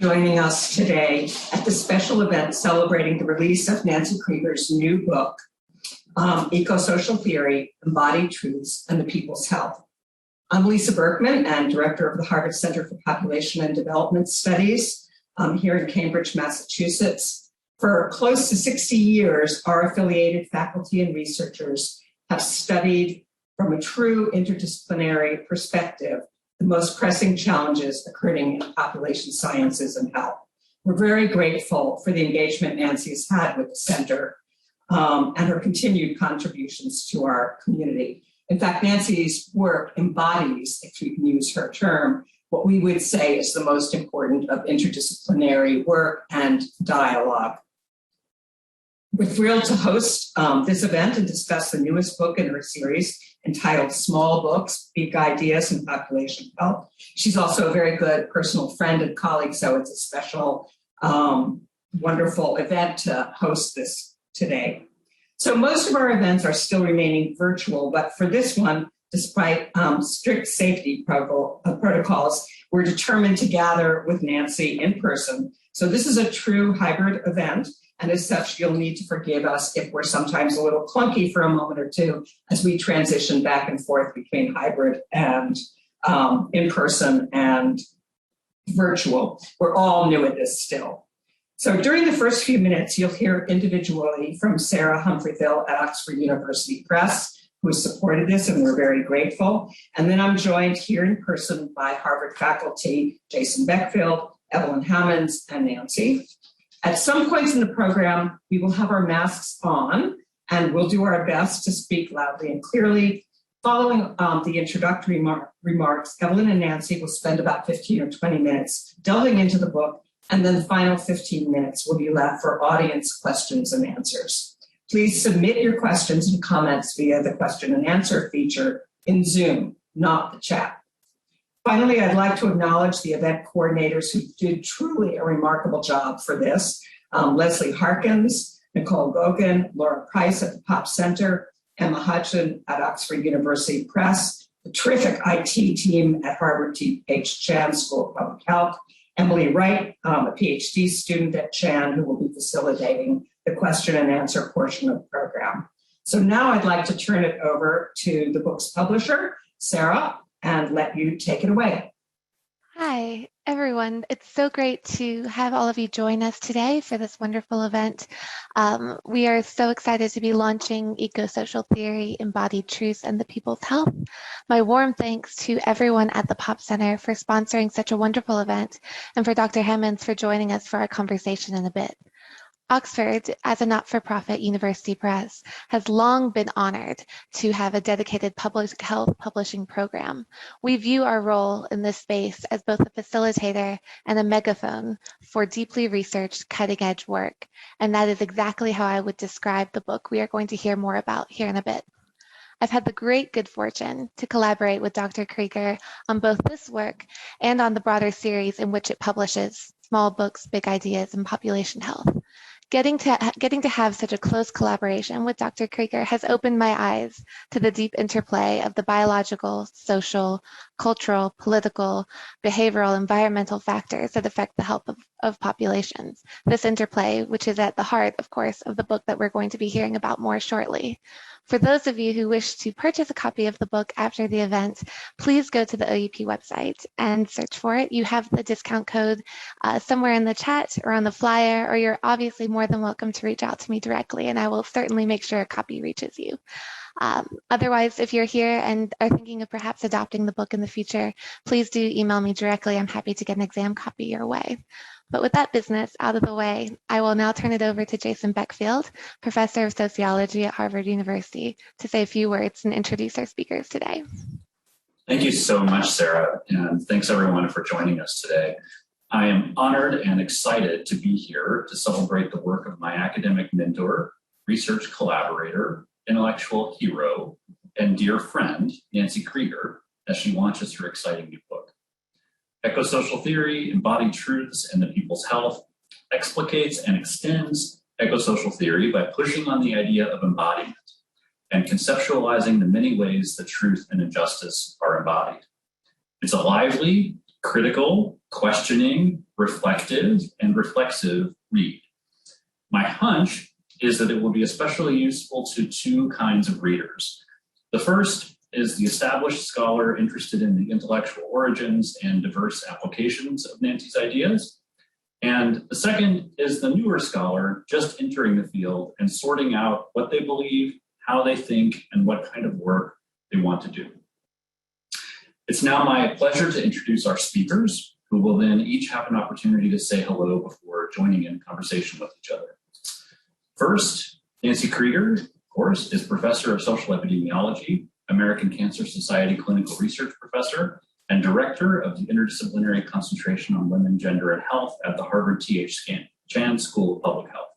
joining us today at the special event celebrating the release of Nancy Krieger's new book, Ecosocial Theory, Embodied Truths, and the People's Health. I'm Lisa Berkman and director of the Harvard Center for Population and Development Studies here in Cambridge, Massachusetts. For close to 60 years, our affiliated faculty and researchers have studied from a true interdisciplinary perspective the most pressing challenges occurring in population sciences and health. We're very grateful for the engagement Nancy has had with the center and her continued contributions to our community. In fact, Nancy's work embodies, if you can use her term, what we would say is the most important of interdisciplinary work and dialogue. We're thrilled to host this event and discuss the newest book in her series entitled Small Books, Big Ideas in Population Health. She's also a very good personal friend and colleague, so it's a special, wonderful event to host this today. So most of our events are still remaining virtual, but for this one, despite strict safety protocols, we're determined to gather with Nancy in person. So this is a true hybrid event. And as such, you'll need to forgive us if we're sometimes a little clunky for a moment or two as we transition back and forth between hybrid and in-person and virtual. We're all new at this still. So during the first few minutes, you'll hear individually from Sarah Humphreyville at Oxford University Press, who has supported this, and we're very grateful. And then I'm joined here in person by Harvard faculty, Jason Beckfield, Evelynn Hammonds, and Nancy. At some points in the program, we will have our masks on, and we'll do our best to speak loudly and clearly. Following the introductory remarks, Evelynn and Nancy will spend about 15 or 20 minutes delving into the book, and then the final 15 minutes will be left for audience questions and answers. Please submit your questions and comments via the question and answer feature in Zoom, not the chat. Finally, I'd like to acknowledge the event coordinators who did truly a remarkable job for this. Leslie Harkins, Nicole Gogan, Laura Price at the Pop Center, Emma Hudson at Oxford University Press, the terrific IT team at Harvard T.H. Chan School of Public Health, Emily Wright, a PhD student at Chan, who will be facilitating the question and answer portion of the program. So now I'd like to turn it over to the book's publisher, Sarah, and let you take it away. Hi, everyone. It's so great to have all of you join us today for this wonderful event. We are so excited to be launching Ecosocial Theory, Embodied Truths, and the People's Health. My warm thanks to everyone at the Pop Center for sponsoring such a wonderful event, and for Dr. Hammonds for joining us for our conversation in a bit. Oxford, as a not-for-profit university press, has long been honored to have a dedicated public health publishing program. We view our role in this space as both a facilitator and a megaphone for deeply researched, cutting-edge work, and that is exactly how I would describe the book we are going to hear more about here in a bit. I've had the great good fortune to collaborate with Dr. Krieger on both this work and on the broader series in which it publishes Small Books, Big Ideas in Population Health. Getting to have such a close collaboration with Dr. Krieger has opened my eyes to the deep interplay of the biological, social, cultural, political, behavioral, environmental factors that affect the health of populations. This interplay, which is at the heart, of course, of the book that we're going to be hearing about more shortly. For those of you who wish to purchase a copy of the book after the event, please go to the OUP website and search for it. You have the discount code somewhere in the chat or on the flyer, or you're obviously more than welcome to reach out to me directly, and I will certainly make sure a copy reaches you. Otherwise, if you're here and are thinking of perhaps adopting the book in the future, please do email me directly. I'm happy to get an exam copy your way. But with that business out of the way, I will now turn it over to Jason Beckfield, Professor of Sociology at Harvard University, to say a few words and introduce our speakers today. Thank you so much, Sarah, and thanks everyone for joining us today. I am honored and excited to be here to celebrate the work of my academic mentor, research collaborator, intellectual hero, and dear friend, Nancy Krieger, as she launches her exciting new book. Ecosocial Theory, Embodied Truths, and the People's Health explicates and extends ecosocial theory by pushing on the idea of embodiment and conceptualizing the many ways that truth and injustice are embodied. It's a lively, critical, questioning, reflective, and reflexive read. My hunch is that it will be especially useful to two kinds of readers. The first is the established scholar interested in the intellectual origins and diverse applications of Nancy's ideas. And the second is the newer scholar just entering the field and sorting out what they believe, how they think, and what kind of work they want to do. It's now my pleasure to introduce our speakers, who will then each have an opportunity to say hello before joining in conversation with each other. First, Nancy Krieger, of course, is Professor of Social Epidemiology, American Cancer Society Clinical Research Professor, and Director of the Interdisciplinary Concentration on Women, Gender, and Health at the Harvard T.H. Chan School of Public Health.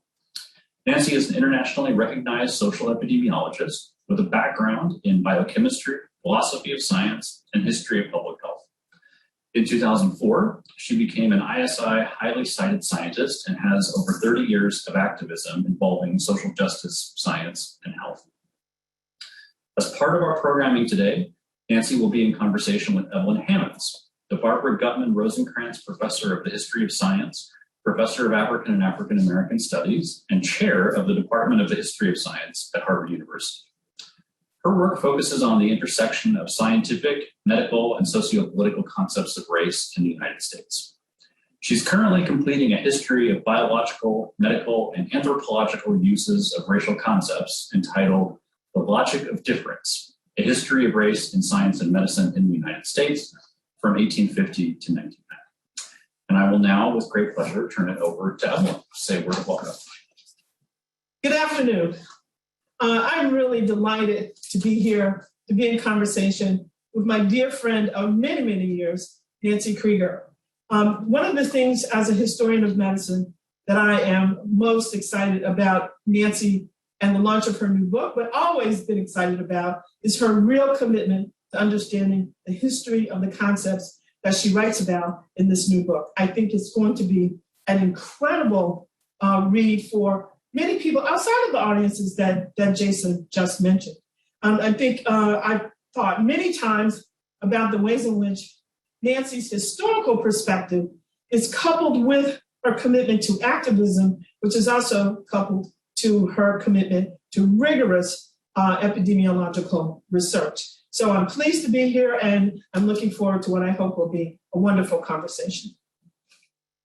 Nancy is an internationally recognized social epidemiologist with a background in biochemistry, philosophy of science, and history of public health. In 2004, she became an ISI highly cited scientist and has over 30 years of activism involving social justice, science, and health. As part of our programming today, Nancy will be in conversation with Evelynn Hammonds, the Barbara Gutman Rosencrantz Professor of the History of Science, Professor of African and African American Studies, and Chair of the Department of the History of Science at Harvard University. Her work focuses on the intersection of scientific, medical, and socio-political concepts of race in the United States. She's currently completing a history of biological, medical, and anthropological uses of racial concepts entitled The Logic of Difference, A History of Race in Science and Medicine in the United States from 1850 to 1990. And I will now, with great pleasure, turn it over to Evelynn to say a word of welcome. Good afternoon. I'm really delighted to be here, to be in conversation with my dear friend of many, many years, Nancy Krieger. One of the things as a historian of medicine that I am most excited about Nancy and the launch of her new book, but always been excited about, is her real commitment to understanding the history of the concepts that she writes about in this new book. I think it's going to be an incredible read for many people outside of the audiences that Jason just mentioned. I think I've thought many times about the ways in which Nancy's historical perspective is coupled with her commitment to activism, which is also coupled to her commitment to rigorous epidemiological research. So I'm pleased to be here, and I'm looking forward to what I hope will be a wonderful conversation.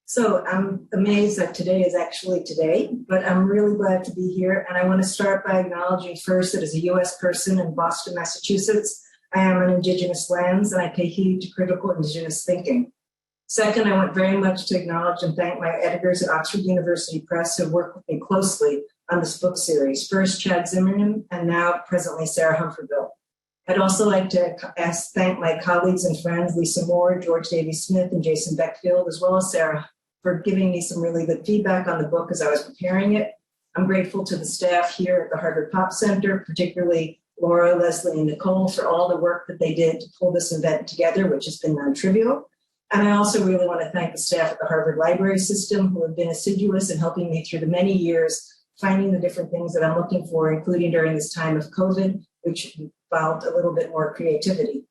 So I'm amazed that today is actually today, but I'm really glad to be here. And I want to start by acknowledging first that as a US person in Boston, Massachusetts, I am on Indigenous lands and I pay heed to critical Indigenous thinking. Second, I want very much to acknowledge and thank my editors at Oxford University Press who worked with me closely on this book series. First, Chad Zimmerman, and now presently Sarah Humphreyville. I'd also like to thank my colleagues and friends, Lisa Moore, George Davey-Smith, and Jason Beckfield, as well as Sarah, for giving me some really good feedback on the book as I was preparing it. I'm grateful to the staff here at the Harvard Pop Center, particularly Laura, Leslie, and Nicole, for all the work that they did to pull this event together, which has been non-trivial. And I also really want to thank the staff at the Harvard Library System who have been assiduous in helping me through the many years, finding the different things that I'm looking for, including during this time of COVID, which involved a little bit more creativity.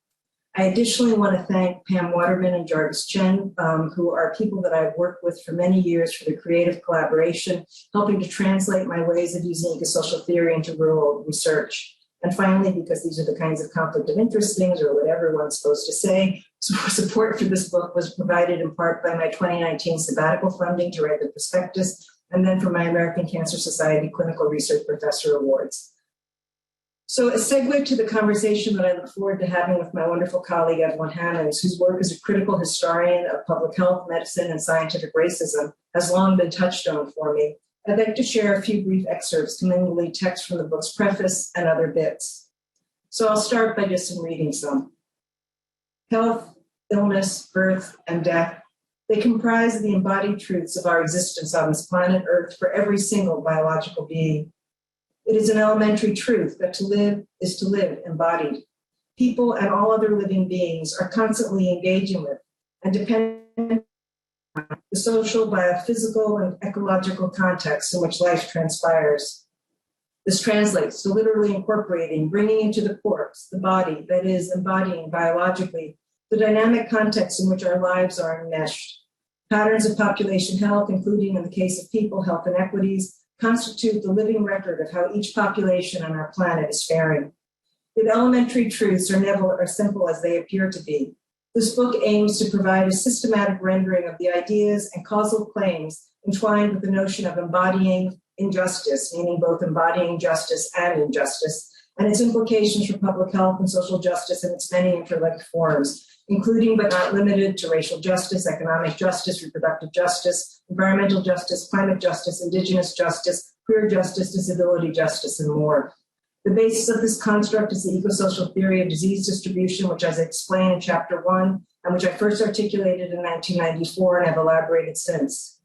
I additionally want to thank Pam Waterman and Jarvis Chen, who are people that I've worked with for many years for the creative collaboration, helping to translate my ways of using ecosocial theory into rural research. And finally, because these are the kinds of conflict of interest things or whatever one's supposed to say, so support for this book was provided in part by my 2019 sabbatical funding to write the prospectus, and then from my American Cancer Society Clinical Research Professor Awards. So a segue to the conversation that I look forward to having with my wonderful colleague, Evelynn Hammonds, whose work as a critical historian of public health, medicine, and scientific racism has long been touchstone for me. I'd like to share a few brief excerpts, comminglingly text from the book's preface and other bits. So I'll start by just reading some. Health, illness, birth, and death, they comprise the embodied truths of our existence on this planet Earth for every single biological being. It is an elementary truth that to live is to live embodied. People and all other living beings are constantly engaging with and dependent on the social, biophysical, and ecological context in which life transpires. This translates to literally incorporating, bringing into the corpse, the body, that is, embodying biologically the dynamic context in which our lives are enmeshed. Patterns of population health, including in the case of people health inequities, constitute the living record of how each population on our planet is faring. Yet elementary truths are never as simple as they appear to be. This book aims to provide a systematic rendering of the ideas and causal claims entwined with the notion of embodying injustice, meaning both embodying justice and injustice, and its implications for public health and social justice in its many interlinked forms, including but not limited to racial justice, economic justice, reproductive justice, environmental justice, climate justice, indigenous justice, queer justice, disability justice, and more. The basis of this construct is the ecosocial theory of disease distribution, which as I explained in chapter 1, and which I first articulated in 1994 and have elaborated since.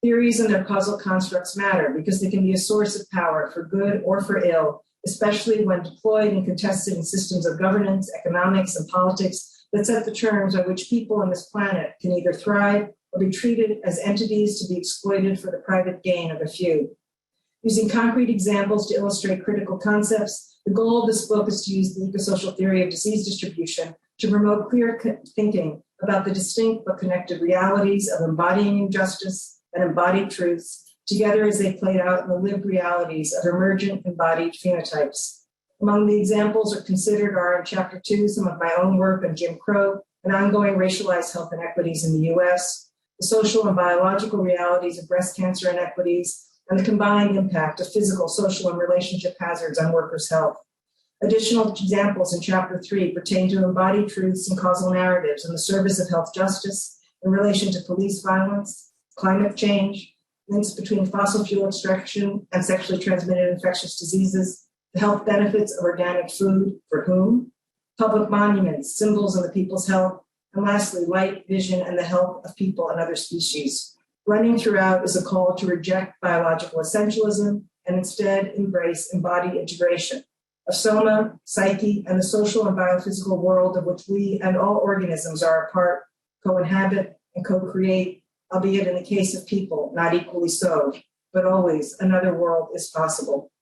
Theories and their causal constructs matter because they can be a source of power for good or for ill, especially when deployed and contested in systems of governance, economics, and politics that set the terms on which people on this planet can either thrive or be treated as entities to be exploited for the private gain of a few. Using concrete examples to illustrate critical concepts, the goal of this book is to use the ecosocial theory of disease distribution to promote clear thinking about the distinct but connected realities of embodying injustice and embodied truths, together as they played out in the lived realities of emergent embodied phenotypes. Among the examples considered are in Chapter 2, some of my own work on Jim Crow and ongoing racialized health inequities in the US, the social and biological realities of breast cancer inequities, and the combined impact of physical, social, and relationship hazards on workers' health. Additional examples in Chapter 3 pertain to embodied truths and causal narratives in the service of health justice in relation to police violence, climate change, links between fossil fuel extraction and sexually transmitted infectious diseases, the health benefits of organic food, for whom, public monuments, symbols of the people's health, and lastly, light, vision, and the health of people and other species. Running throughout is a call to reject biological essentialism and instead embrace embodied integration of soma, psyche, and the social and biophysical world of which we and all organisms are a part, co-inhabit, and co-create, albeit in the case of people, not equally so, but always another world is possible.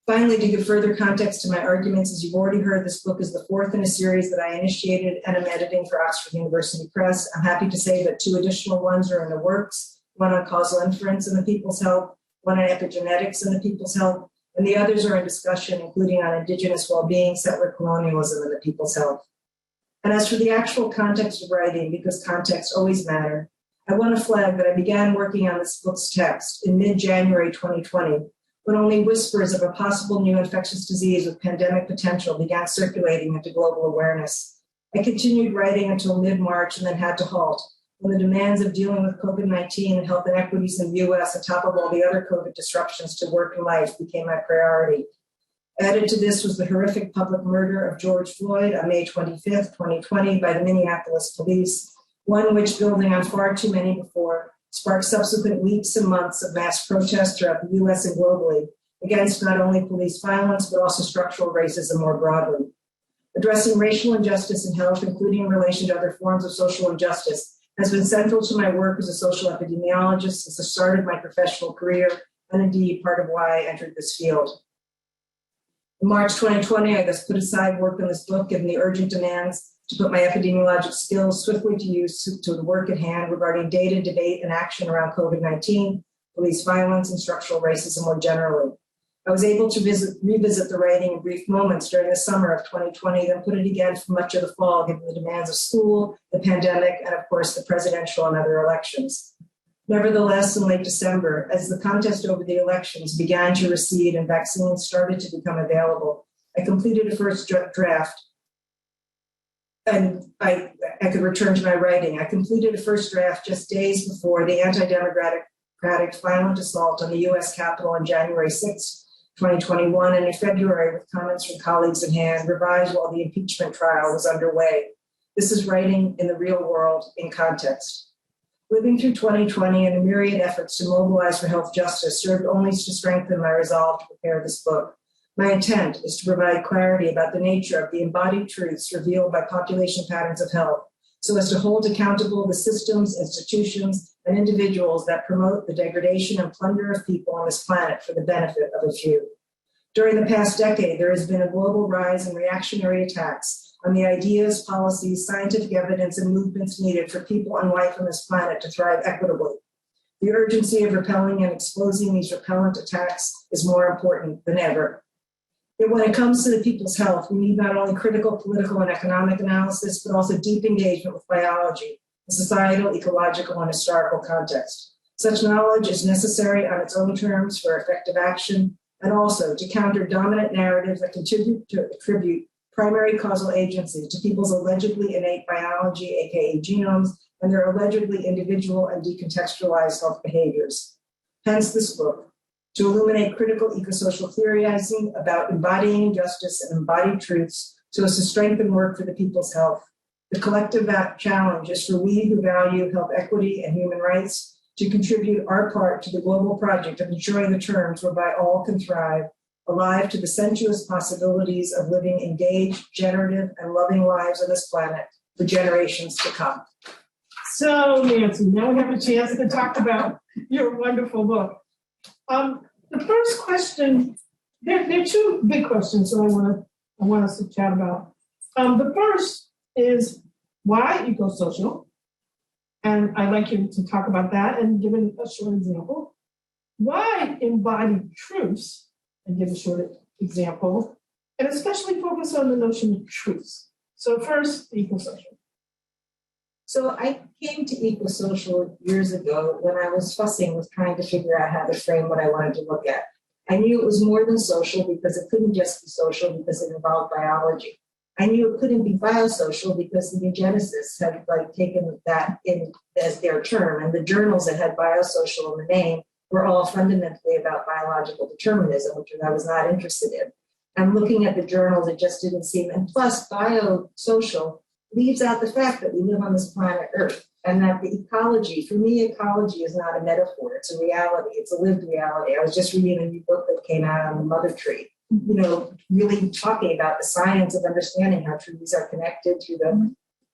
Finally, to give further context to my arguments, as you've already heard, this book is the fourth in a series that I initiated and am editing for Oxford University Press. I'm happy to say that 2 additional ones are in the works, one on causal inference in the people's health, one on epigenetics in the people's health, and the others are in discussion, including on indigenous well-being, settler colonialism, and the people's health. And as for the actual context of writing, because context always matters, I want to flag that I began working on this book's text in mid-January 2020, when only whispers of a possible new infectious disease with pandemic potential began circulating into global awareness. I continued writing until mid-March and then had to halt when the demands of dealing with COVID-19 and health inequities in the US, on top of all the other COVID disruptions to work and life, became my priority. Added to this was the horrific public murder of George Floyd on May 25th, 2020 by the Minneapolis police, one which, building on far too many before, sparked subsequent weeks and months of mass protests throughout the US and globally against not only police violence, but also structural racism more broadly. Addressing racial injustice in health, including in relation to other forms of social injustice, has been central to my work as a social epidemiologist since the start of my professional career, and indeed part of why I entered this field. In March 2020, I thus put aside work on this book given the urgent demands to put my epidemiologic skills swiftly to use to the work at hand regarding data, debate, and action around COVID-19, police violence, and structural racism more generally. I was able to revisit the writing in brief moments during the summer of 2020, then put it again for much of the fall, given the demands of school, the pandemic, and of course the presidential and other elections. Nevertheless, in late December, as the contest over the elections began to recede and vaccines started to become available, I completed a first draft. And I could return to my writing. I completed a first draft just days before the anti-democratic violent assault on the US Capitol on January 6, 2021, and in February, with comments from colleagues in hand, revised while the impeachment trial was underway. This is writing in the real world in context. Living through 2020 and the myriad efforts to mobilize for health justice served only to strengthen my resolve to prepare this book. My intent is to provide clarity about the nature of the embodied truths revealed by population patterns of health, so as to hold accountable the systems, institutions, and individuals that promote the degradation and plunder of people on this planet for the benefit of a few. During the past decade, there has been a global rise in reactionary attacks on the ideas, policies, scientific evidence, and movements needed for people and life on this planet to thrive equitably. The urgency of repelling and exposing these repellent attacks is more important than ever. Yet when it comes to the people's health, we need not only critical political and economic analysis, but also deep engagement with biology, the societal, ecological, and historical context. Such knowledge is necessary on its own terms for effective action, and also to counter dominant narratives that contribute to attribute primary causal agency to people's allegedly innate biology, aka genomes, and their allegedly individual and decontextualized health behaviors. Hence this book, to illuminate critical ecosocial theorizing about embodying justice and embodied truths so as to strengthen work for the people's health. The collective challenge is for we who value health equity and human rights to contribute our part to the global project of ensuring the terms whereby all can thrive, alive to the sensuous possibilities of living engaged, generative, and loving lives on this planet for generations to come. So, Nancy, now we have a chance to talk about your wonderful book. The first question, there are two big questions that I want us to chat about. The first is why ecosocial? And I'd like you to talk about that and give a short example. Why embodied truths? And give a short example, and especially focus on the notion of truths. So first, ecosocial. So I came to Ecosocial years ago when I was fussing with trying to figure out how to frame what I wanted to look at. I knew it was more than social because it couldn't just be social because it involved biology. I knew it couldn't be biosocial because the eugenicists had taken that in as their term, and the journals that had biosocial in the name were all fundamentally about biological determinism, which I was not interested in. And looking at the journals, it just didn't seem, and plus biosocial leaves out the fact that we live on this planet Earth and that the ecology, for me, ecology is not a metaphor, it's a reality, it's a lived reality. I was just reading a new book that came out on the mother tree, really talking about the science of understanding how trees are connected through the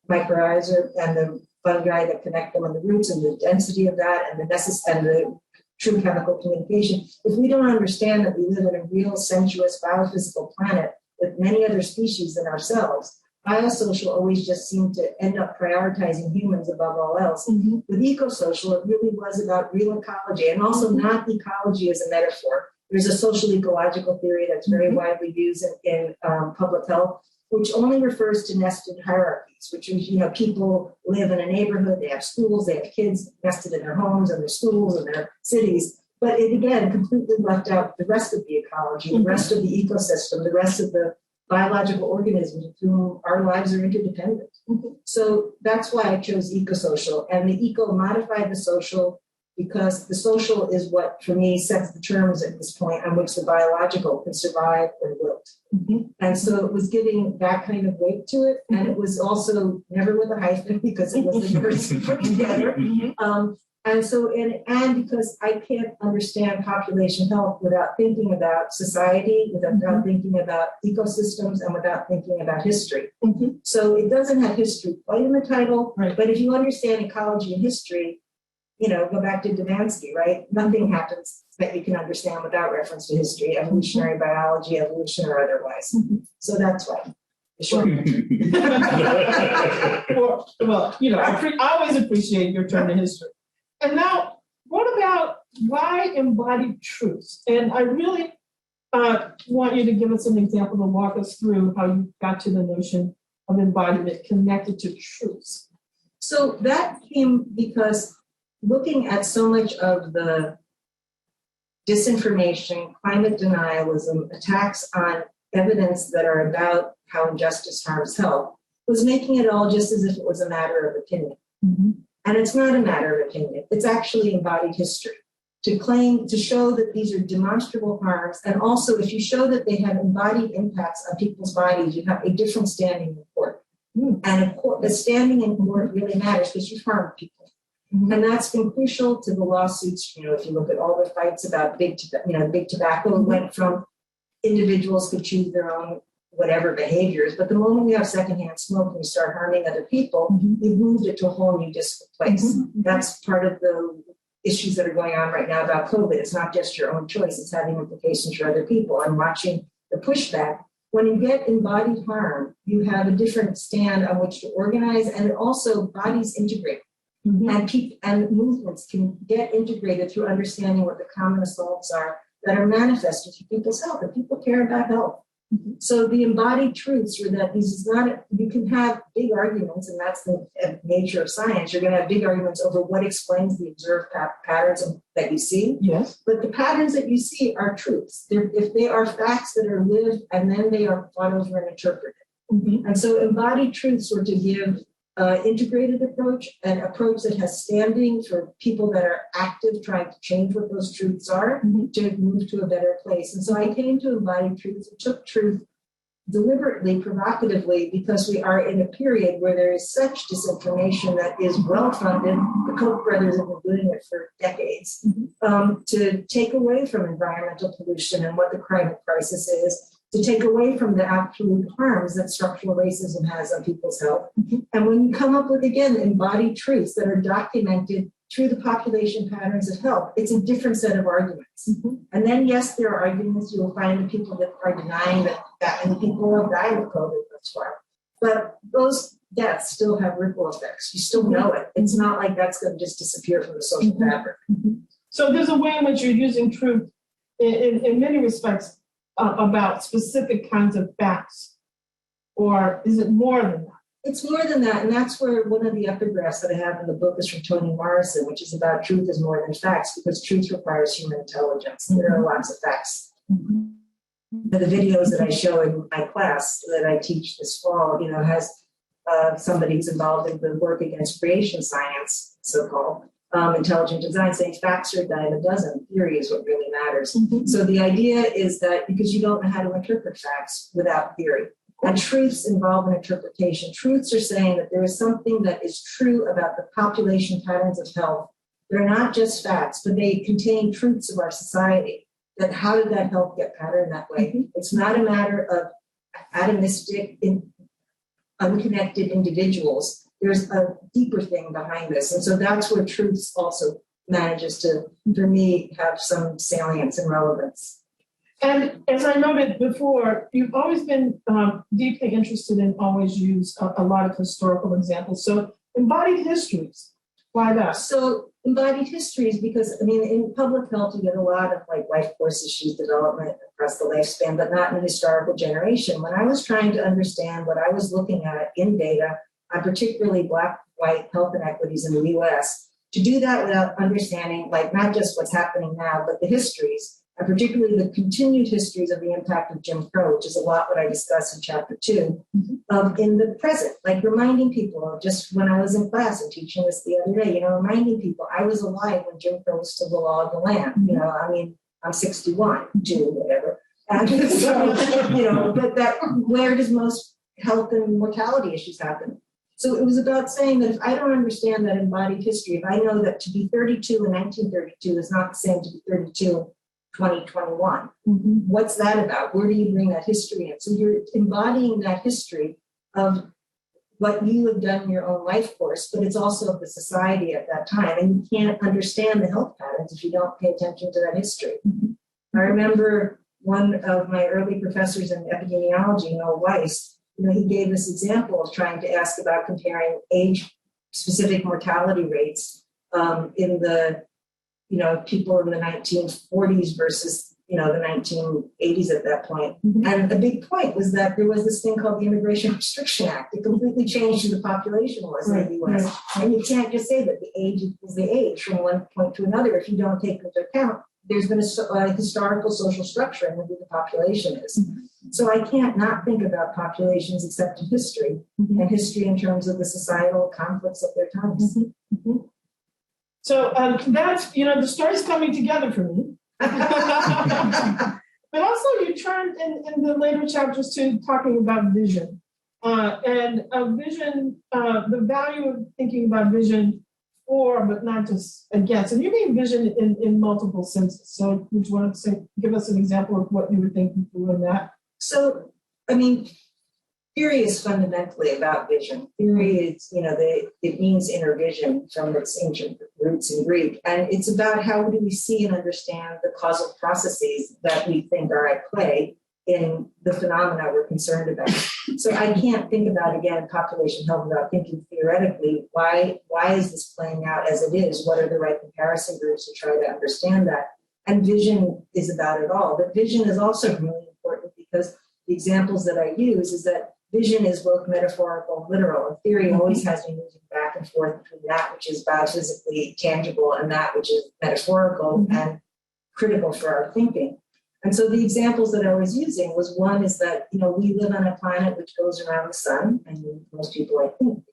mycorrhiza and the fungi that connect them on the roots and the density of that and the true chemical communication. If we don't understand that we live in a real sensuous biophysical planet with many other species than ourselves, biosocial always just seemed to end up prioritizing humans above all else. Mm-hmm. With ecosocial, it really was about real ecology, and also not ecology as a metaphor. There's a social ecological theory that's very widely used in public health, which only refers to nested hierarchies, which is, people live in a neighborhood, they have schools, they have kids nested in their homes and their schools and their cities. But it, again, completely left out the rest of the ecology, the rest of the ecosystem, the rest of the biological organisms with whom our lives are interdependent. So that's why I chose ecosocial. And the eco modified the social because the social is what, for me, sets the terms at this point on which the biological can survive or wilt. And so it was giving that kind of weight to it. And it was also never with a hyphen because it was the words put together. And because I can't understand population health without thinking about society, without thinking about ecosystems, and without thinking about history. So it doesn't have history quite in the title, but if you understand ecology and history, go back to Demansky, right? Nothing happens that you can understand without reference to history, evolutionary biology, evolution or otherwise. So that's why. Sure. I always appreciate your turn to history. And now, what about why embodied truths? And I really want you to give us an example to walk us through how you got to the notion of embodiment connected to truths. So that came because looking at so much of the disinformation, climate denialism, attacks on evidence that are about how injustice harms health, was making it all just as if it was a matter of opinion. And it's not a matter of opinion. It's actually embodied history. To show that these are demonstrable harms, and also if you show that they have embodied impacts on people's bodies, you have a different standing in court. And the standing in court really matters because you've harmed people. And that's been crucial to the lawsuits. If you look at all the fights about big tobacco, went from individuals could choose their own whatever behaviors, but the moment you have secondhand smoke and you start harming other people, you've moved it to a whole new disparate place. That's part of the issues that are going on right now about COVID. It's not just your own choice, it's having implications for other people. And watching the pushback. When you get embodied harm, you have a different stand on which to organize, and it also bodies integrate. And movements can get integrated through understanding what the common assaults are that are manifested through people's health, and people care about health. So the embodied truths are that this is not, you can have big arguments, and that's the nature of science. You're going to have big arguments over what explains the observed patterns that you see. Yes. But the patterns that you see are truths. If they are facts that are lived and then they are thought over and interpreted. And so embodied truths were to give integrated approach, an approach that has standing for people that are active, trying to change what those truths are to move to a better place. And so I came to embodied truths and took truth deliberately, provocatively, because we are in a period where there is such disinformation that is well-funded. The Koch brothers have been doing it for decades to take away from environmental pollution and what the climate crisis is, to take away from the absolute harms that structural racism has on people's health. And when you come up with, again, embodied truths that are documented through the population patterns of health, it's a different set of arguments. And then, yes, there are arguments. You will find the people that are denying that and people have died of COVID thus far. But those deaths still have ripple effects. You still know it. It's not like that's going to just disappear from the social fabric. So there's a way in which you're using truth in many respects about specific kinds of facts, or is it more than that? It's more than that, and that's where one of the epigraphs that I have in the book is from Toni Morrison, which is about truth is more than facts, because truth requires human intelligence. There are lots of facts. The videos that I show in my class that I teach this fall, has somebody who's involved in the work against creation science, so-called, intelligent design, saying facts are a dime a dozen. Theory is what really matters. So the idea is that because you don't know how to interpret facts without theory, and truths involve an interpretation. Truths are saying that there is something that is true about the population patterns of health. They're not just facts, but they contain truths of our society. That how did that health get patterned that way? It's not a matter of atomistic, unconnected individuals. There's a deeper thing behind this. And so that's where truths also manages to, for me, have some salience and relevance. And as I noted before, you've always been deeply interested and always use a lot of historical examples. So embodied histories, why that? So embodied histories, because in public health, you get a lot of life course issues development across the lifespan, but not in a historical generation. When I was trying to understand what I was looking at in data, on particularly Black-white health inequities in the US, to do that without understanding, not just what's happening now, but the histories, and particularly the continued histories of the impact of Jim Crow, which is a lot what I discuss in chapter 2, in the present, reminding people, just when I was in class and teaching this the other day, reminding people I was alive when Jim Crow was still the law of the land. I'm 61, whatever. And so, but that, where does most health and mortality issues happen? So it was about saying that if I don't understand that embodied history, if I know that to be 32 in 1932 is not the same to be 32 in 2021, what's that about? Where do you bring that history in? So you're embodying that history of what you have done in your own life course, but it's also of the society at that time. And you can't understand the health patterns if you don't pay attention to that history. I remember one of my early professors in epidemiology, Noel Weiss, he gave this example of trying to ask about comparing age-specific mortality rates in the, people in the 1940s versus, the 1980s at that point. And a big point was that there was this thing called the Immigration Restriction Act. It completely changed who the population was in the U.S. And you can't just say that the age is the age from one point to another if you don't take into account there's been a historical social structure in who the population is. So I can't not think about populations except in history, and history in terms of the societal conflicts of their times. So that's, the story's coming together for me. But also you turned in the later chapters to talking about vision. And vision, the value of thinking about vision for, but not just against. And you mean vision in multiple senses. So would you want to give us an example of what you were thinking through in that? So, theory is fundamentally about vision. Theory is, it means inner vision from its ancient roots in Greek. And it's about how do we see and understand the causal processes that we think are at play in the phenomena we're concerned about. So I can't think about, again, population health without thinking theoretically, why is this playing out as it is? What are the right comparison groups to try to understand that? And vision is about it all. But vision is also really important because the examples that I use is that vision is both metaphorical and literal. And theory always has me moving back and forth between that which is biophysically tangible and that which is metaphorical and critical for our thinking. And so the examples that I was using was one is that, we live on a planet which goes around the sun, and most people, I think,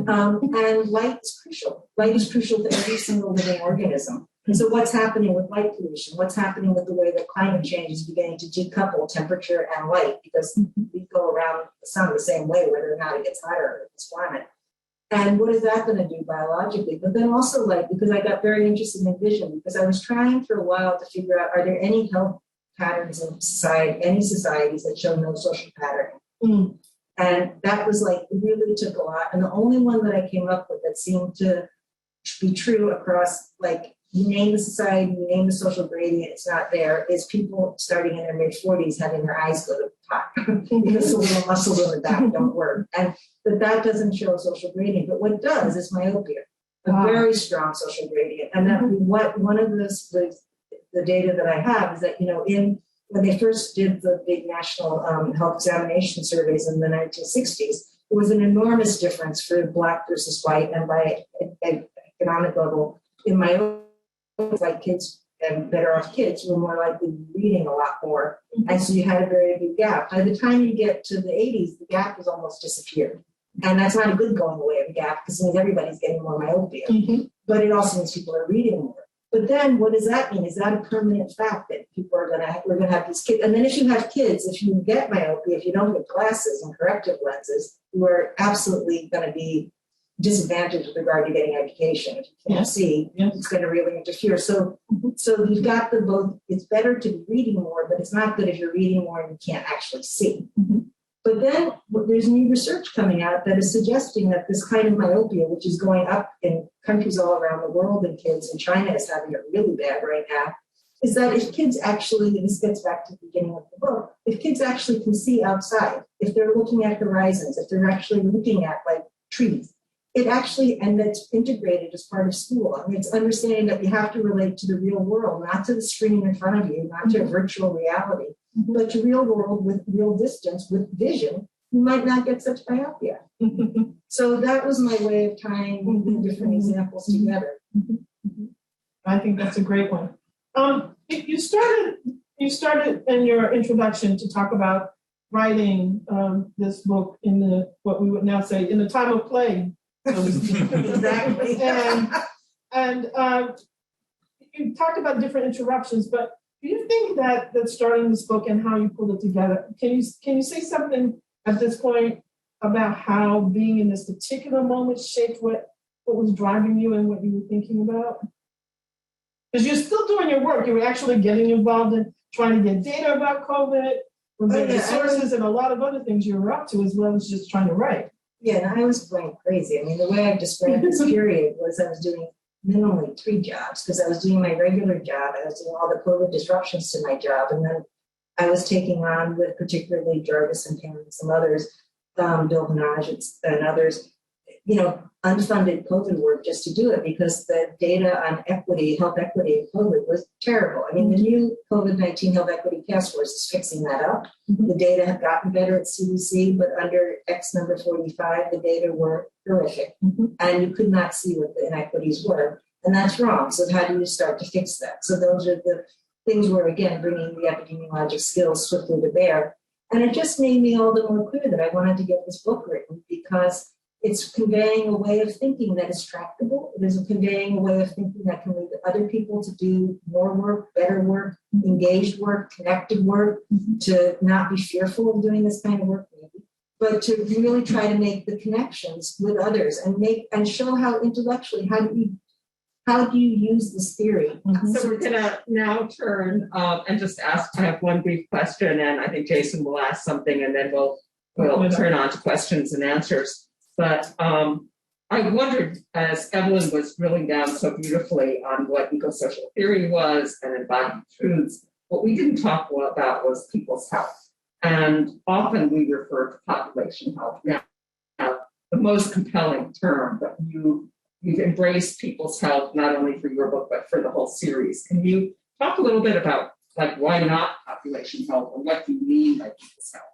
and light is crucial. Light is crucial to every single living organism. And so what's happening with light pollution? What's happening with the way that climate change is beginning to decouple temperature and light? Because we go around the sun the same way, whether or not it gets hotter or it's warmer. And what is that going to do biologically? But then also, because I got very interested in vision, because I was trying for a while to figure out, are there any health patterns in society, any societies that show no social patterning? And that was it really took a lot. And the only one that I came up with that seemed to be true across, you name the society, you name the social gradient, it's not there, is people starting in their mid-40s having their eyes go to the top because the little muscles on the back don't work. And that doesn't show a social gradient. But what does is myopia, a very strong social gradient. And that one of the data that I have is that, when they first did the big national health examination surveys in the 1960s, there was an enormous difference for Black versus white and by economic level in myopia. Kids and better off kids were more likely to be reading a lot more. And so you had a very big gap. By the time you get to the 80s, the gap has almost disappeared. And that's not a good going away of a gap because it means everybody's getting more myopia. But it also means people are reading more. But then what does that mean? Is that a permanent fact that people are we're going to have these kids? And then if you have kids, if you get myopia, if you don't get glasses and corrective lenses, you are absolutely going to be disadvantaged with regard to getting education. If you can't see, it's going to really interfere. So you've got both. It's better to be reading more, but it's not good if you're reading more and you can't actually see. But then there's new research coming out that is suggesting that this kind of myopia, which is going up in countries all around the world and kids, and China is having it really bad right now, is that if kids actually, and this gets back to the beginning of the book, if kids actually can see outside, if they're looking at horizons, if they're actually looking at trees, it actually, and that's integrated as part of school. I mean, it's understanding that you have to relate to the real world, not to the screen in front of you, not to a virtual reality, but to real world with real distance, with vision. You might not get such myopia. So that was my way of tying the different examples together. I think that's a great one. You started in your introduction to talk about writing this book in what we would now say in the time of plague. Exactly. And you talked about different interruptions, but do you think that starting this book and how you pulled it together, can you say something at this point about how being in this particular moment shaped what was driving you and what you were thinking about? Because you're still doing your work. You were actually getting involved in trying to get data about COVID, resources, and a lot of other things you were up to, as well as just trying to write. Yeah, and I was going crazy. I mean, the way I described this period was I was doing minimally 3 jobs because I was doing my regular job. I was doing all the COVID disruptions to my job. And then I was taking on with particularly Jarvis and Pam and some others, Bill Hanaj and others, unfunded COVID work just to do it because the data on equity, health equity in COVID was terrible. I mean, the new COVID-19 Health Equity Task Force is fixing that up. The data have gotten better at CDC, but under X number 45, the data were horrific. And you could not see what the inequities were. And that's wrong. So how do you start to fix that? So those are the things where, again, bringing the epidemiologic skills swiftly to bear. And it just made me all the more clear that I wanted to get this book written because it's conveying a way of thinking that is tractable. It is conveying a way of thinking that can lead other people to do more work, better work, engaged work, connected work, to not be fearful of doing this kind of work, maybe, but to really try to make the connections with others and show how intellectually, how do we how do you use this theory? So we're going to now turn and just ask, I have one brief question, and I think Jason will ask something, and then we'll turn on to questions and answers. But I wondered, as Evelynn was drilling down so beautifully on what ecosocial theory was and embodied truths, what we didn't talk about was people's health. And often we refer to population health. Now, the most compelling term, but you've embraced people's health, not only for your book, but for the whole series. Can you talk a little bit about, like, why not population health, and what do you mean by people's health?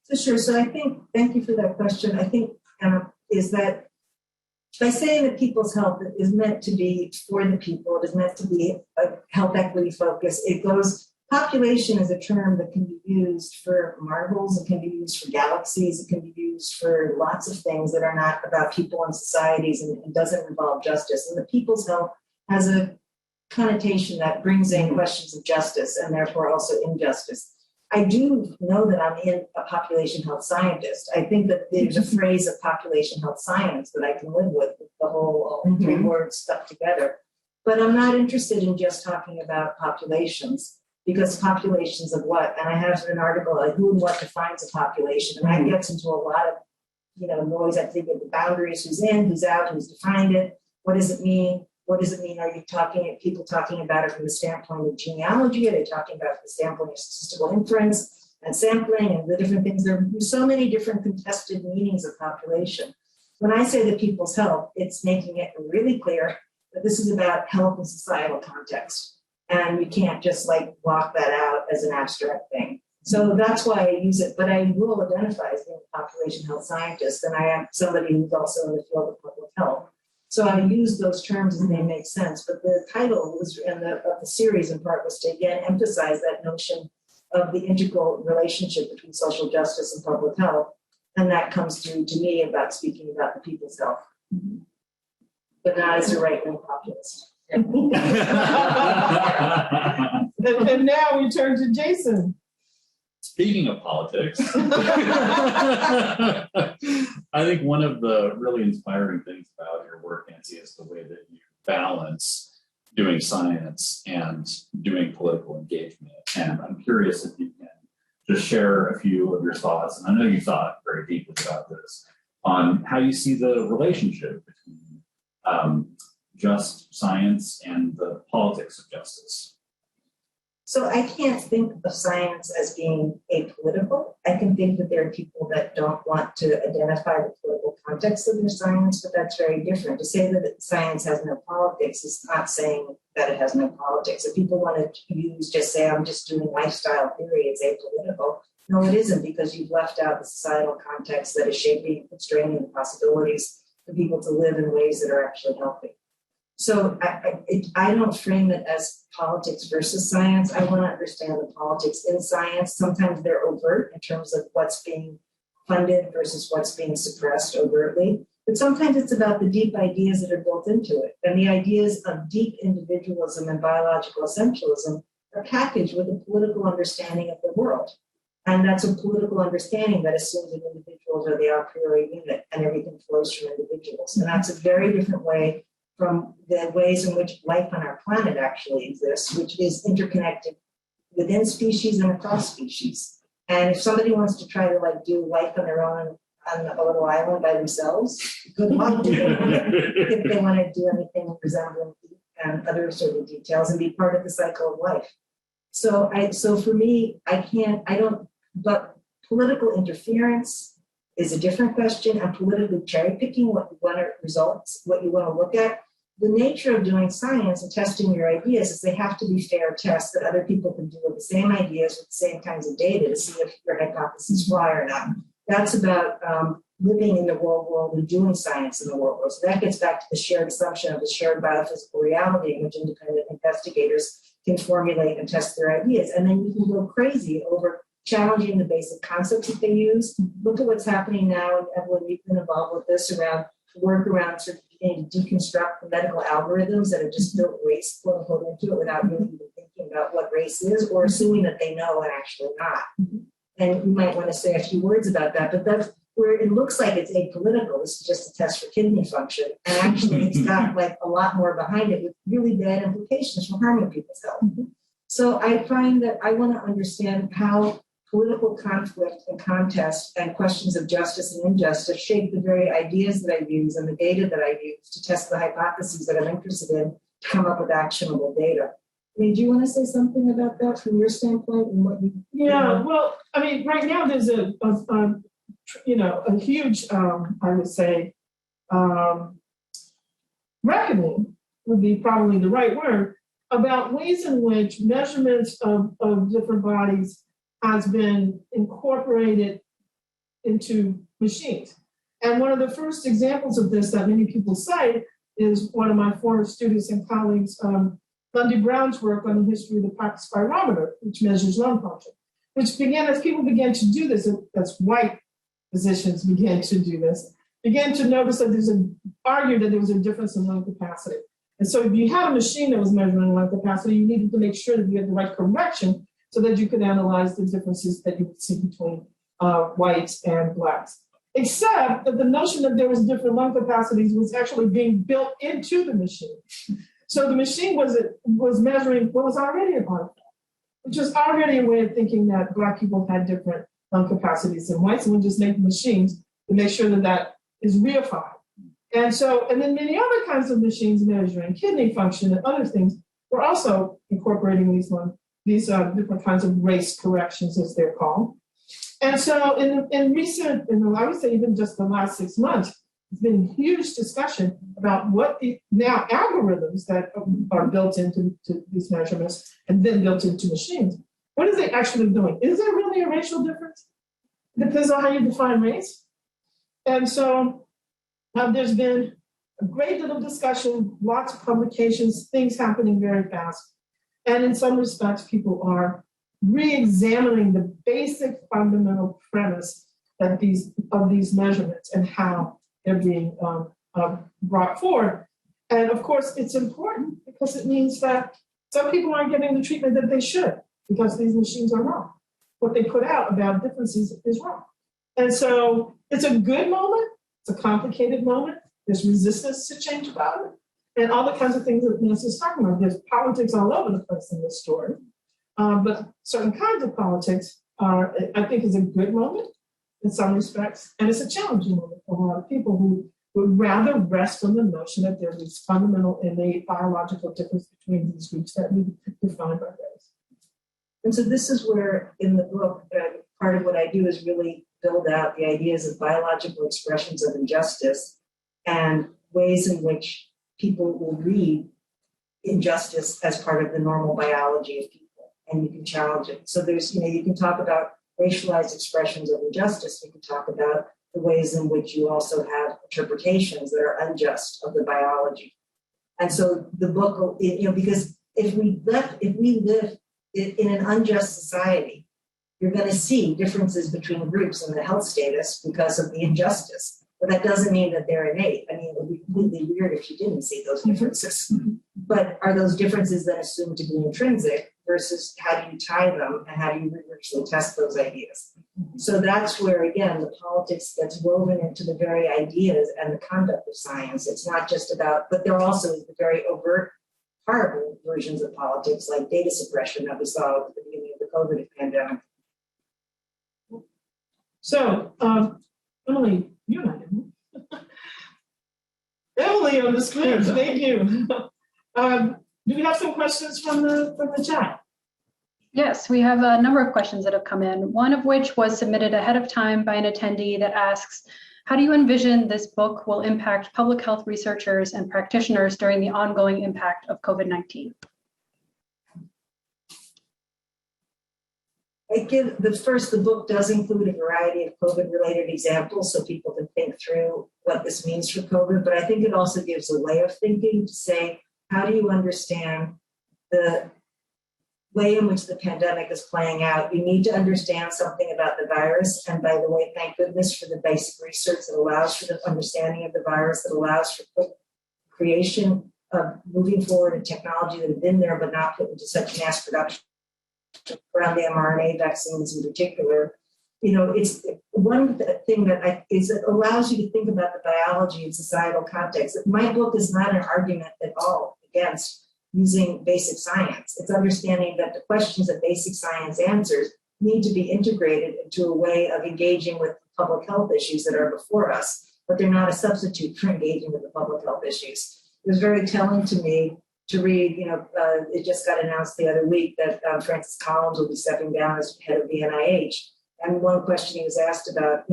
So sure. So I think, thank you for that question. I think is that by saying that people's health is meant to be for the people, it is meant to be a health equity focus. It goes, population is a term that can be used for marbles, it can be used for galaxies, it can be used for lots of things that are not about people and societies and doesn't involve justice. And the people's health has a connotation that brings in questions of justice and therefore also injustice. I do know that I'm a population health scientist. I think that there's a phrase of population health science that I can live with the whole three words stuck together. But I'm not interested in just talking about populations, because populations of what? And I have an article on who and what defines a population, and that gets into a lot of noise. I think of the boundaries: who's in, who's out, who's defined it, what does it mean? What does it mean? Are people talking about it from the standpoint of genealogy? Are they talking about it from the standpoint of statistical inference and sampling and the different things? There are so many different contested meanings of population. When I say the people's health, it's making it really clear that this is about health in societal context. And you can't just block that out as an abstract thing. So that's why I use it, but I will identify as being a population health scientist, and I am somebody who's also in the field of public health. So I use those terms and they make sense. But the title was, of the series in part, was to again emphasize that notion of the integral relationship between social justice and public health. And that comes through to me about speaking about the people's health, but not as a right-wing populist. And now we turn to Jason. Speaking of politics, I think one of the really inspiring things about your work, Nancy, is the way that you balance doing science and doing political engagement. And I'm curious if you can just share a few of your thoughts, and I know you thought very deeply about this, on how you see the relationship between just science and the politics of justice. So I can't think of science as being apolitical. I can think that there are people that don't want to identify the political context of their science, but that's very different. To say that science has no politics is not saying that it has no politics. If people want to say, I'm just doing lifestyle theory, it's apolitical. No, it isn't, because you've left out the societal context that is shaping and constraining the possibilities for people to live in ways that are actually healthy. So I don't frame it as politics versus science. I want to understand the politics in science. Sometimes they're overt in terms of what's being funded versus what's being suppressed overtly. But sometimes it's about the deep ideas that are built into it. And the ideas of deep individualism and biological essentialism are packaged with a political understanding of the world. And that's a political understanding that assumes that individuals are the a priori unit and everything flows from individuals. And that's a very different way from the ways in which life on our planet actually exists, which is interconnected within species and across species. And if somebody wants to try to do life on their own on a little island by themselves, good luck. If they want to do anything resembling and other sort of details and be part of the cycle of life. So for me, but political interference is a different question, and politically cherry picking what you want to look at. The nature of doing science and testing your ideas is they have to be fair tests that other people can do with the same ideas with the same kinds of data to see if your hypotheses fly or not. That's about living in the real world and doing science in the real world. So that gets back to the shared assumption of the shared biophysical reality in which independent investigators can formulate and test their ideas. And then you can go crazy over challenging the basic concepts that they use. Look at what's happening now, and Evelynn, you've been involved with this around work around sort of beginning to deconstruct the medical algorithms that have just built race, quote unquote, into it without really even thinking about what race is, or assuming that they know and actually not. And you might want to say a few words about that, but where it looks like it's apolitical. This is just a test for kidney function. And actually it's got like a lot more behind it with really bad implications for harming people's health. So I find that I want to understand how political conflict and contest and questions of justice and injustice shape the very ideas that I use and the data that I use to test the hypotheses that I'm interested in to come up with actionable data. I mean, do you want to say something about that from your standpoint and what you? Yeah, well, I mean, right now there's a huge, I would say, reckoning would be probably the right word, about ways in which measurements of different bodies has been incorporated into machines. And one of the first examples of this that many people cite is one of my former students and colleagues, Lundy Brown's work on the history of the pocket spirometer, which measures lung function, which began as people began to do this, as white physicians began to do this, began to notice that argue that there was a difference in lung capacity. And so if you had a machine that was measuring lung capacity, you needed to make sure that you had the right correction so that you could analyze the differences that you would see between whites and blacks. Except that the notion that there was different lung capacities was actually being built into the machine. So the machine was measuring what was already an artifact, which was already a way of thinking that Black people had different lung capacities than whites, and we just make machines to make sure that that is reified. And then many other kinds of machines measuring kidney function and other things were also incorporating these different kinds of race corrections, as they're called. And so I would say even just the last 6 months, there's been huge discussion about what the now algorithms that are built into these measurements and then built into machines. What is it actually doing? Is there really a racial difference? It depends on how you define race. And so there's been a great deal of discussion, lots of publications, things happening very fast. And in some respects, people are re-examining the basic fundamental premise of these measurements and how they're being brought forward. And of course, it's important because it means that some people aren't getting the treatment that they should because these machines are wrong. What they put out about differences is wrong. And so it's a good moment. It's a complicated moment. There's resistance to change about it. And all the kinds of things that Nancy's talking about. There's politics all over the place in this story. But certain kinds of politics I think is a good moment in some respects. And it's a challenging moment for a lot of people who would rather rest on the notion that there's this fundamental innate biological difference between these groups that we define by race. And so this is where in the book, part of what I do is really build out the ideas of biological expressions of injustice and ways in which people will read injustice as part of the normal biology of people, and you can challenge it. So there's, you can talk about racialized expressions of injustice. You can talk about the ways in which you also have interpretations that are unjust of the biology. And so the book, because if we live in an unjust society, you're going to see differences between groups in the health status because of the injustice. But that doesn't mean that they're innate. I mean, it would be completely weird if you didn't see those differences. But are those differences then assumed to be intrinsic versus how do you tie them and how do you rigorously test those ideas? So that's where, again, the politics gets woven into the very ideas and the conduct of science. It's not just about, but there also is the very overt, horrible versions of politics like data suppression that we saw at the beginning of the COVID pandemic. So, Emily, you're not in. Emily on the screen, thank you. Do we have some questions from the chat? Yes, we have a number of questions that have come in, one of which was submitted ahead of time by an attendee that asks, how do you envision this book will impact public health researchers and practitioners during the ongoing impact of COVID-19? The book does include a variety of COVID-related examples so people can think through what this means for COVID, but I think it also gives a way of thinking to say, how do you understand the way in which the pandemic is playing out? You need to understand something about the virus. And by the way, thank goodness for the basic research that allows for the understanding of the virus, that allows for quick creation of moving forward in technology that had been there but not put into such mass production around the mRNA vaccines in particular. it's one thing that it allows you to think about the biology and societal context. My book is not an argument at all against using basic science. It's understanding that the questions that basic science answers need to be integrated into a way of engaging with public health issues that are before us, but they're not a substitute for engaging with the public health issues. It was very telling to me to read, it just got announced the other week that Francis Collins will be stepping down as head of the NIH. And one question he was asked about,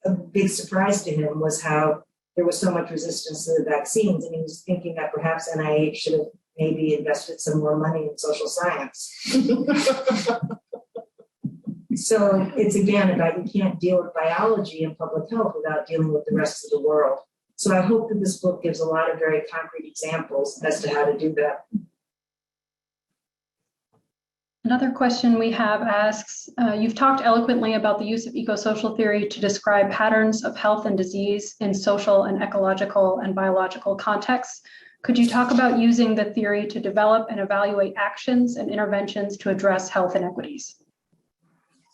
a big surprise to him was how there was so much resistance to the vaccines. And he was thinking that perhaps NIH should have maybe invested some more money in social science. So it's again about you can't deal with biology and public health without dealing with the rest of the world. So I hope that this book gives a lot of very concrete examples as to how to do that. Another question we have asks, you've talked eloquently about the use of ecosocial theory to describe patterns of health and disease in social and ecological and biological contexts. Could you talk about using the theory to develop and evaluate actions and interventions to address health inequities?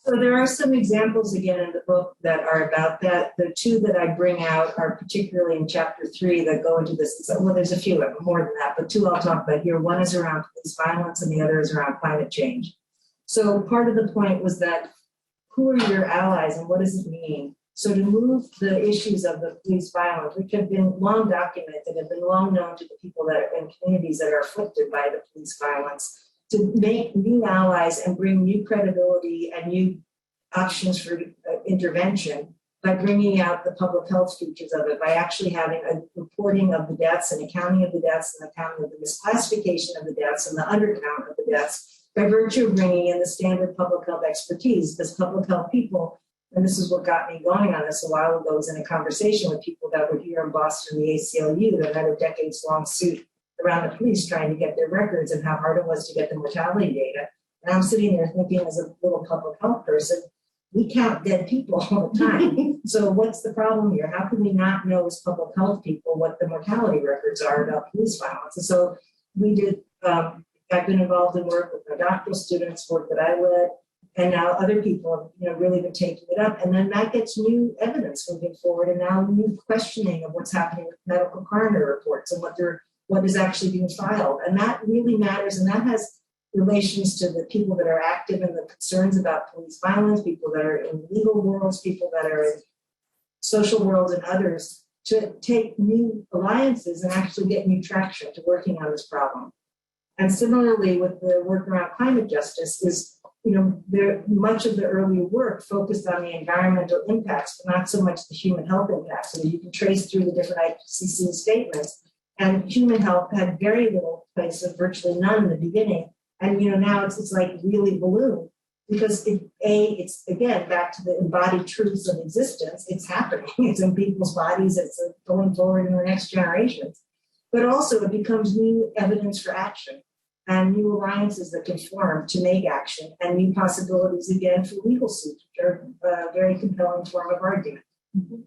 So there are some examples again in the book that are about that. The two that I bring out are particularly in chapter 3 that go into this. Well, there's a few of them, more than that, but two I'll talk about here. One is around police violence and the other is around climate change. So part of the point was that who are your allies and what does it mean? So to move the issues of the police violence, which have been long documented, have been long known to the people that are in communities that are afflicted by the police violence, to make new allies and bring new credibility and new options for intervention by bringing out the public health features of it, by actually having a reporting of the deaths and accounting of the deaths and accounting of the misclassification of the deaths and the undercount of the deaths, by virtue of bringing in the standard public health expertise, because public health people, and this is what got me going on this a while ago, was in a conversation with people that were here in Boston, the ACLU, that had a decades-long suit around the police trying to get their records and how hard it was to get the mortality data. And I'm sitting there thinking, as a little public health person, we count dead people all the time. So what's the problem here? How can we not know as public health people what the mortality records are about police violence? And so we did, I've been involved in work with my doctoral students, work that I led, and now other people have really been taking it up. And then that gets new evidence moving forward, and now new questioning of what's happening with medical coroner reports and what is actually being filed. And that really matters, and that has relations to the people that are active in the concerns about police violence, people that are in legal worlds, people that are in social worlds and others, to take new alliances and actually get new traction to working on this problem. And similarly with the work around climate justice is, much of the earlier work focused on the environmental impacts, but not so much the human health impacts. So you can trace through the different IPCC statements, and human health had very little place, of virtually none in the beginning. And now it's like really ballooned, because it's again back to the embodied truths of existence. It's happening. It's in people's bodies. It's going forward in the next generations. But also it becomes new evidence for action and new alliances that can form to make action, and new possibilities again for legal suits, which are a very compelling form of argument. Mm-hmm.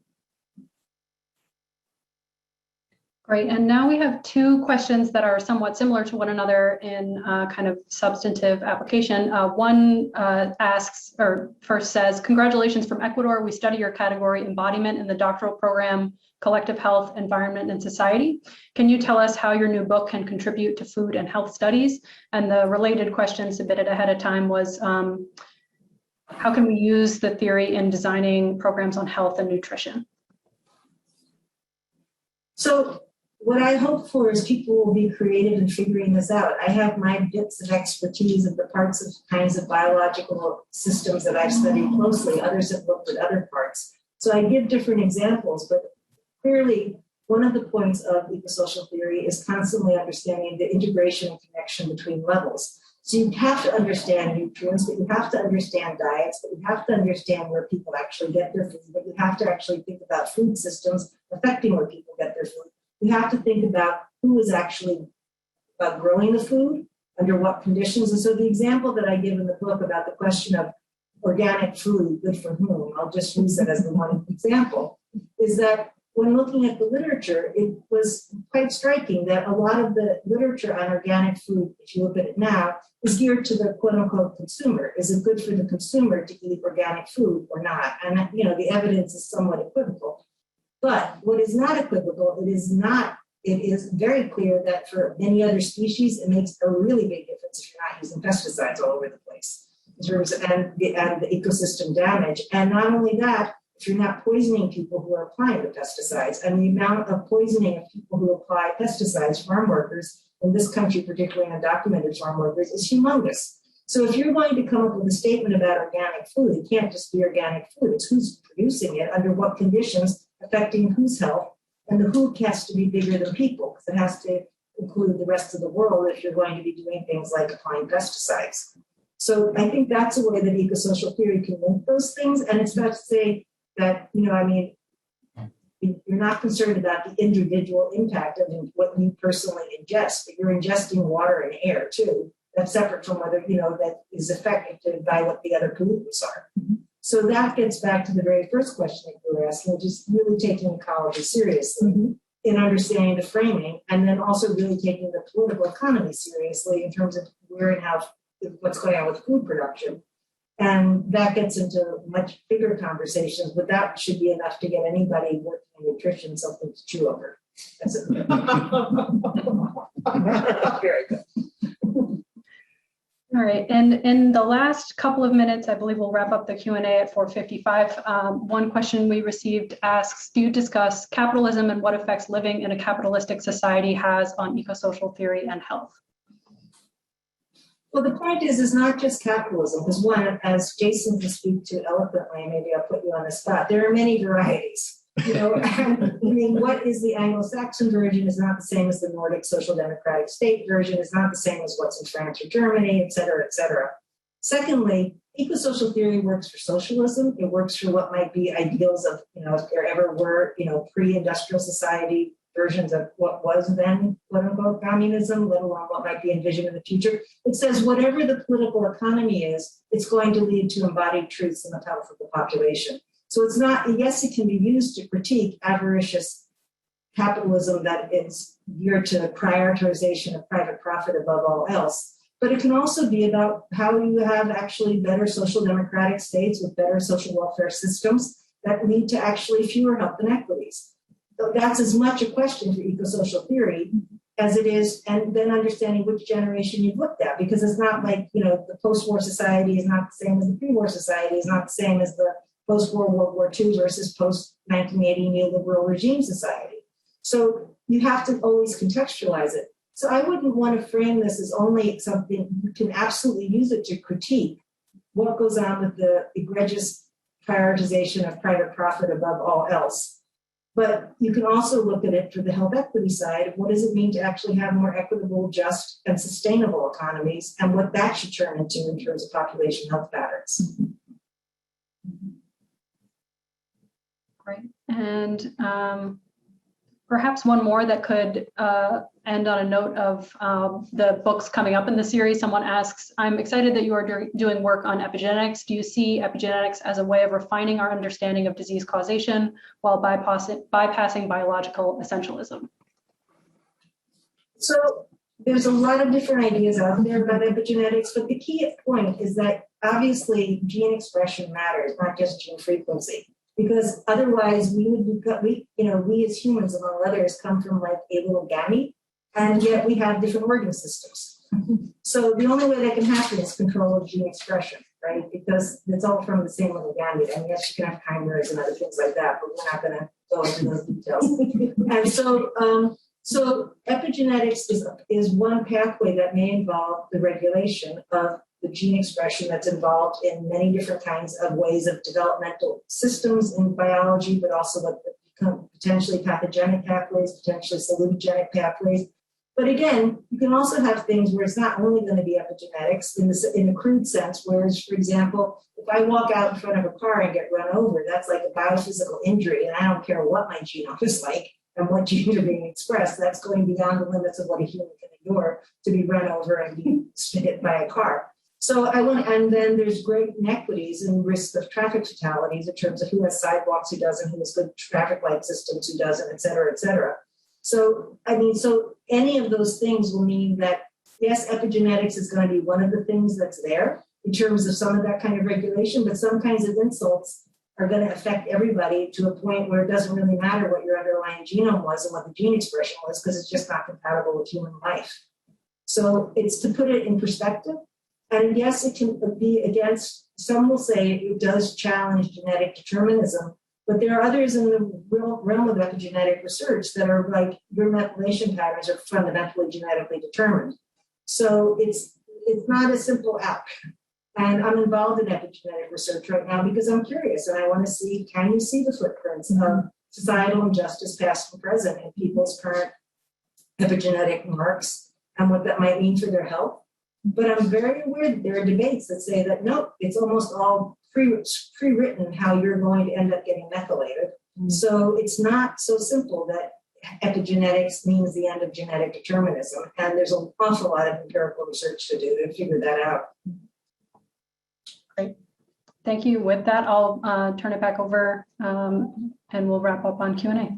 Great, and now we have two questions that are somewhat similar to one another in kind of substantive application. One asks, or first says, congratulations from Ecuador. We study your category embodiment in the doctoral program, Collective Health, Environment, and Society. Can you tell us how your new book can contribute to food and health studies? And the related question submitted ahead of time was, how can we use the theory in designing programs on health and nutrition? So what I hope for is people will be creative in figuring this out. I have my bits of expertise of the kinds of biological systems that I've studied closely. Others have looked at other parts. So I give different examples, but clearly one of the points of ecosocial theory is constantly understanding the integration and connection between levels. So you have to understand nutrients, but you have to understand diets, but you have to understand where people actually get their food, but you have to actually think about food systems affecting where people get their food. You have to think about who is actually growing the food, under what conditions. And so the example that I give in the book about the question of organic food, good for whom, I'll just use that as the one example, is that when looking at the literature, it was quite striking that a lot of the literature on organic food, if you look at it now, is geared to the quote unquote consumer. Is it good for the consumer to eat organic food or not? And the evidence is somewhat equivocal. But what is not equivocal, it is very clear that for many other species, it makes a really big difference if you're not using pesticides all over the place in terms of and the ecosystem damage. And not only that, if you're not poisoning people who are applying the pesticides, and the amount of poisoning of people who apply pesticides, farm workers, in this country, particularly undocumented farm workers, is humongous. So if you're going to come up with a statement about organic food, it can't just be organic food. It's who's producing it, under what conditions, affecting whose health, and the who has to be bigger than people, because it has to include the rest of the world if you're going to be doing things like applying pesticides. So I think that's a way that ecosocial theory can link those things. And it's not to say that, you're not concerned about the individual impact of what you personally ingest, but you're ingesting water and air too. That's separate from whether, that is affected by what the other pollutants are. So that gets back to the very first question that you were asking, which is really taking ecology seriously in understanding the framing, and then also really taking the political economy seriously in terms of where and how, what's going on with food production. And that gets into much bigger conversations, but that should be enough to get anybody working in nutrition something to chew over. That's it. Very good. All right, and in the last couple of minutes, I believe we'll wrap up the Q&A at 4:55. One question we received asks, do you discuss capitalism and what effects living in a capitalistic society has on ecosocial theory and health? Well, the point is not just capitalism, because one, as Jason can speak to eloquently, maybe I'll put you on the spot, there are many varieties. What is the Anglo-Saxon version is not the same as the Nordic social democratic state version, is not the same as what's in France or Germany, et cetera, et cetera. Secondly, ecosocial theory works for socialism. It works for what might be ideals of, if there ever were, pre-industrial society versions of what was then, quote unquote, communism, let alone what might be envisioned in the future. It says whatever the political economy is, it's going to lead to embodied truths in the health of the population. So it's not, yes, it can be used to critique avaricious capitalism that is geared to prioritization of private profit above all else, but it can also be about how you have actually better social democratic states with better social welfare systems that lead to actually fewer health inequities. So that's as much a question for ecosocial theory as it is, and then understanding which generation you've looked at, because it's not like, the post-war society is not the same as the pre-war society, is not the same as the post-World War II versus post-1980 neoliberal regime society. So you have to always contextualize it. So I wouldn't want to frame this as only something, you can absolutely use it to critique what goes on with the egregious prioritization of private profit above all else. But you can also look at it for the health equity side of what does it mean to actually have more equitable, just, and sustainable economies, and what that should turn into in terms of population health patterns. Great. And perhaps one more that could end on a note of the books coming up in the series. Someone asks, I'm excited that you are doing work on epigenetics. Do you see epigenetics as a way of refining our understanding of disease causation while bypassing biological essentialism? So there's a lot of different ideas out there about epigenetics, but the key point is that obviously gene expression matters, not just gene frequency. Because otherwise we as humans, among others, come from like a little gamete, and yet we have different organ systems. So the only way that can happen is control of gene expression, right? Because it's all from the same little gamete. And yes, you can have chimeras and other things like that, but we're not going to go into those details. And so epigenetics is one pathway that may involve the regulation of the gene expression that's involved in many different kinds of ways of developmental systems in biology, but also what become potentially pathogenic pathways, potentially salutogenic pathways. But again, you can also have things where it's not only going to be epigenetics in the crude sense, whereas, for example, if I walk out in front of a car and get run over, that's like a biophysical injury, and I don't care what my genome is like and what genes are being expressed, that's going beyond the limits of what a human can endure to be run over and be hit by a car. So and then there's great inequities and risk of traffic fatalities in terms of who has sidewalks, who doesn't, who has good traffic light systems, who doesn't, et cetera, et cetera. So, so any of those things will mean that, yes, epigenetics is going to be one of the things that's there in terms of some of that kind of regulation, but some kinds of insults are going to affect everybody to a point where it doesn't really matter what your underlying genome was and what the gene expression was, because it's just not compatible with human life. So it's to put it in perspective. And yes, it can be against, some will say it does challenge genetic determinism, but there are others in the realm of epigenetic research that are like your methylation patterns are fundamentally genetically determined. So it's not a simple out. And I'm involved in epigenetic research right now because I'm curious and I want to see, can you see the footprints of societal injustice past and present in people's current epigenetic marks and what that might mean for their health? But I'm very aware that there are debates that say that, nope, it's almost all pre-written how you're going to end up getting methylated. So it's not so simple that epigenetics means the end of genetic determinism. And there's an awful lot of empirical research to do to figure that out. Great. Thank you. With that, I'll turn it back over and we'll wrap up on Q&A.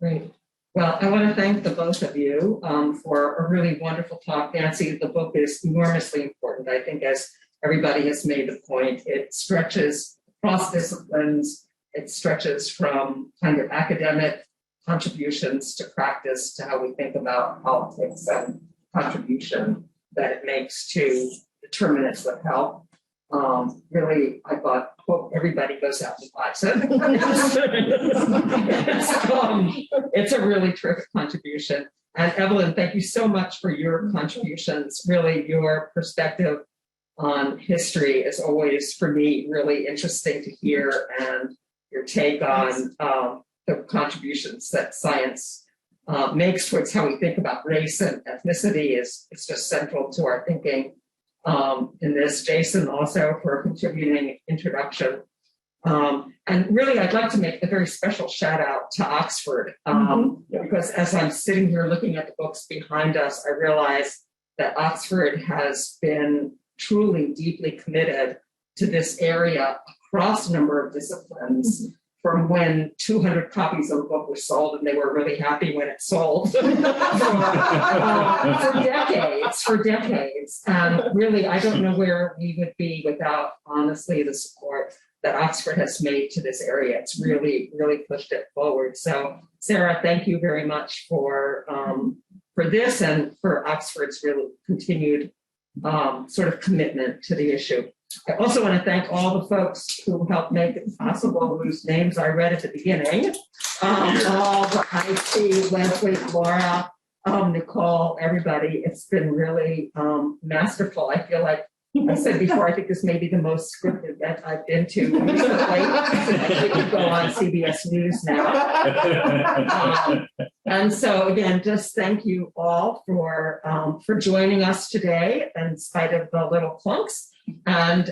Great. Well, I want to thank the both of you for a really wonderful talk. Nancy, the book is enormously important. I think as everybody has made the point, it stretches across disciplines. It stretches from kind of academic contributions to practice to how we think about politics and contribution that it makes to determinants of health. Really, I hope everybody goes out and buys it. It's a really terrific contribution. And Evelynn, thank you so much for your contributions. Really, your perspective on history is always, for me, really interesting to hear, and your take on the contributions that science makes towards how we think about race and ethnicity is just central to our thinking. In this, Jason also for a contributing introduction. And really, I'd like to make a very special shout out to Oxford, because as I'm sitting here looking at the books behind us, I realize that Oxford has been truly deeply committed to this area across a number of disciplines. From when 200 copies of a book were sold, and they were really happy when it sold for decades. And really, I don't know where we would be without, honestly, the support that Oxford has made to this area. It's really, really pushed it forward. So, Sarah, thank you very much for this and for Oxford's really continued sort of commitment to the issue. I also want to thank all the folks who helped make it possible, whose names I read at the beginning. All the IT, Leslie, Laura, Nicole, everybody. It's been really masterful. I feel like I said before, I think this may be the most scripted event I've been to recently. We could go on CBS News now. And so again, just thank you all for joining us today, in spite of the little clunks. And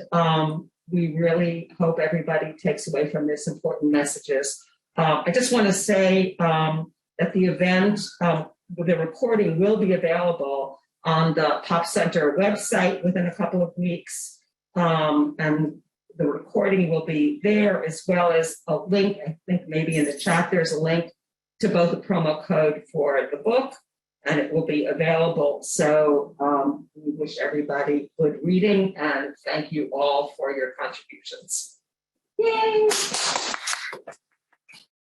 we really hope everybody takes away from this important messages. I just want to say that the event, the recording will be available on the Pop Center website within a couple of weeks. And the recording will be there, as well as a link. I think maybe in the chat, there's a link to both a promo code for the book, and it will be available. So we wish everybody good reading, and thank you all for your contributions. Yay!